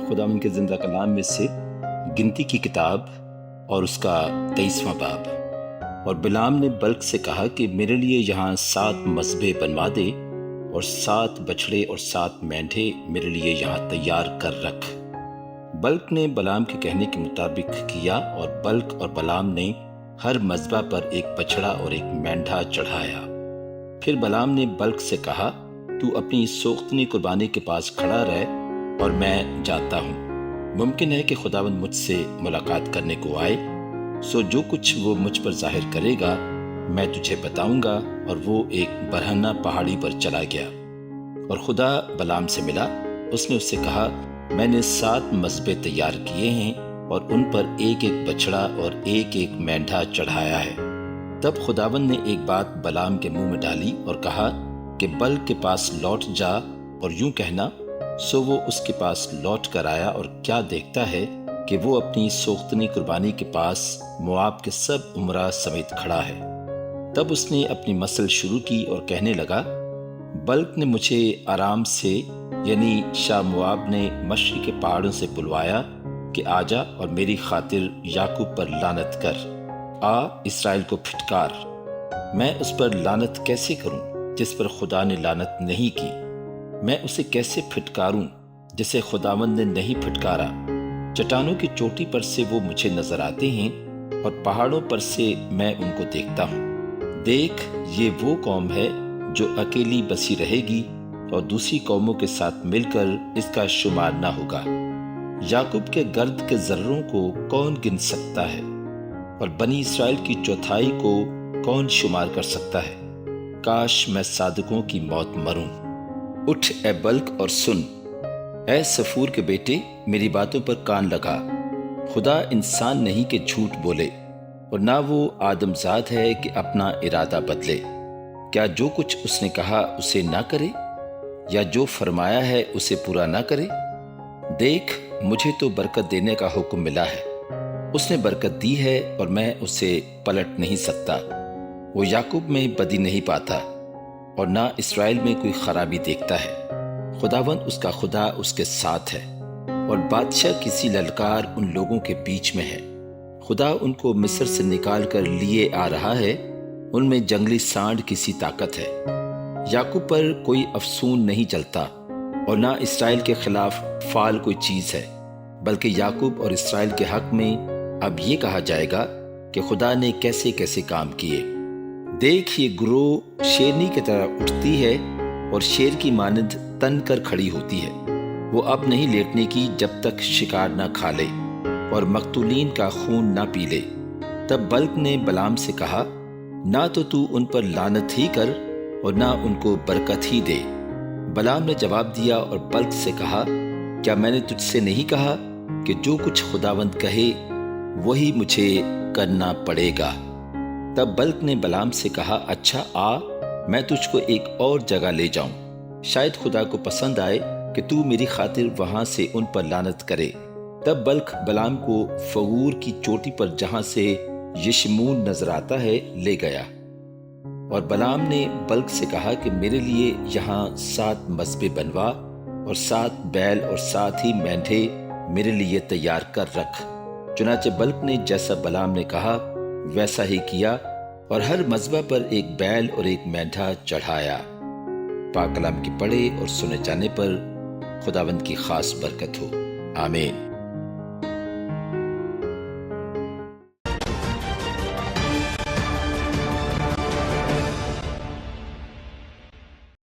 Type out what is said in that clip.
خداوند کے زندہ کلام میں سے گنتی کی کتاب اور اس کا 23واں باب۔ اور بلعام نے بلق سے کہا کہ میرے لیے یہاں 7 مذبح بنوا دے اور 7 بچھڑے اور 7 مینڈھے میرے لیے یہاں تیار کر رکھ۔ بلق نے بلعام کے کہنے کے مطابق کیا، اور بلق اور بلعام نے ہر مذبح پر ایک بچھڑا اور ایک مینڈھا چڑھایا۔ پھر بلعام نے بلق سے کہا، تو اپنی سوختنی قربانی کے پاس کھڑا رہ اور میں جاتا ہوں۔ ممکن ہے کہ خداوند مجھ سے ملاقات کرنے کو آئے، سو جو کچھ وہ مجھ پر ظاہر کرے گا میں تجھے بتاؤں گا۔ اور وہ ایک برہنہ پہاڑی پر چلا گیا اور خدا بلعام سے ملا۔ اس نے اس سے کہا، میں نے 7 مذبح تیار کیے ہیں اور ان پر ایک ایک بچھڑا اور ایک ایک مینڈھا چڑھایا ہے۔ تب خداوند نے ایک بات بلعام کے منہ میں ڈالی اور کہا کہ بلق کے پاس لوٹ جا اور یوں کہنا۔ سو وہ اس کے پاس لوٹ کر آیا، اور کیا دیکھتا ہے کہ وہ اپنی سوختنی قربانی کے پاس مواب کے سب امراء سمیت کھڑا ہے۔ تب اس نے اپنی مثل شروع کی اور کہنے لگا، بلق نے مجھے آرام سے یعنی شاہ مواب نے مشرق کے پہاڑوں سے بلوایا کہ آجا اور میری خاطر یعقوب پر لعنت کر، آ اسرائیل کو پھٹکار۔ میں اس پر لعنت کیسے کروں جس پر خدا نے لعنت نہیں کی؟ میں اسے کیسے پھٹکاروں جسے خداوند نے نہیں پھٹکارا؟ چٹانوں کی چوٹی پر سے وہ مجھے نظر آتے ہیں اور پہاڑوں پر سے میں ان کو دیکھتا ہوں۔ دیکھ، یہ وہ قوم ہے جو اکیلی بسی رہے گی اور دوسری قوموں کے ساتھ مل کر اس کا شمار نہ ہوگا۔ یعقوب کے گرد کے ذروں کو کون گن سکتا ہے؟ اور بنی اسرائیل کی چوتھائی کو کون شمار کر سکتا ہے؟ کاش میں صادقوں کی موت مروں۔ اٹھ اے بلق اور سن، اے صفور کے بیٹے، میری باتوں پر کان لگا۔ خدا انسان نہیں کہ جھوٹ بولے، اور نہ وہ آدم زاد ہے کہ اپنا ارادہ بدلے۔ کیا جو کچھ اس نے کہا اسے نہ کرے، یا جو فرمایا ہے اسے پورا نہ کرے؟ دیکھ، مجھے تو برکت دینے کا حکم ملا ہے۔ اس نے برکت دی ہے اور میں اسے پلٹ نہیں سکتا۔ وہ یعقوب میں بدی نہیں پاتا اور نہ اسرائیل میں کوئی خرابی دیکھتا ہے۔ خداوند اس کا خدا اس کے ساتھ ہے، اور بادشاہ کسی للکار ان لوگوں کے بیچ میں ہے۔ خدا ان کو مصر سے نکال کر لیے آ رہا ہے، ان میں جنگلی سانڈ کسی طاقت ہے۔ یعقوب پر کوئی افسون نہیں چلتا، اور نہ اسرائیل کے خلاف فعال کوئی چیز ہے، بلکہ یعقوب اور اسرائیل کے حق میں اب یہ کہا جائے گا کہ خدا نے کیسے کیسے کام کیے۔ دیکھ، یہ گروہ شیرنی کی طرح اٹھتی ہے اور شیر کی مانند تن کر کھڑی ہوتی ہے۔ وہ اب نہیں لیٹنے کی جب تک شکار نہ کھا لے اور مقتولین کا خون نہ پی لے۔ تب بلق نے بلعام سے کہا، نہ تو ان پر لعنت ہی کر اور نہ ان کو برکت ہی دے۔ بلعام نے جواب دیا اور بلق سے کہا، کیا میں نے تجھ سے نہیں کہا کہ جو کچھ خداوند کہے وہی مجھے کرنا پڑے گا؟ تب بلق نے بلعام سے کہا، اچھا آ، میں تجھ کو ایک اور جگہ لے جاؤں، شاید خدا کو پسند آئے کہ تو میری خاطر وہاں سے ان پر لعنت کرے۔ تب بلق بلعام کو فغور کی چوٹی پر جہاں سے یشمون نظر آتا ہے لے گیا۔ اور بلعام نے بلق سے کہا کہ میرے لیے یہاں 7 مذبح بنوا اور 7 بیل اور 7 ہی مینڈھے میرے لیے تیار کر رکھ۔ چنانچہ بلق نے جیسا بلعام نے کہا ویسا ہی کیا، اور ہر مذبح پر ایک بیل اور ایک مینڈھا چڑھایا۔ پاک کلام کی پڑھے اور سنے جانے پر خداوند کی خاص برکت ہو، آمین۔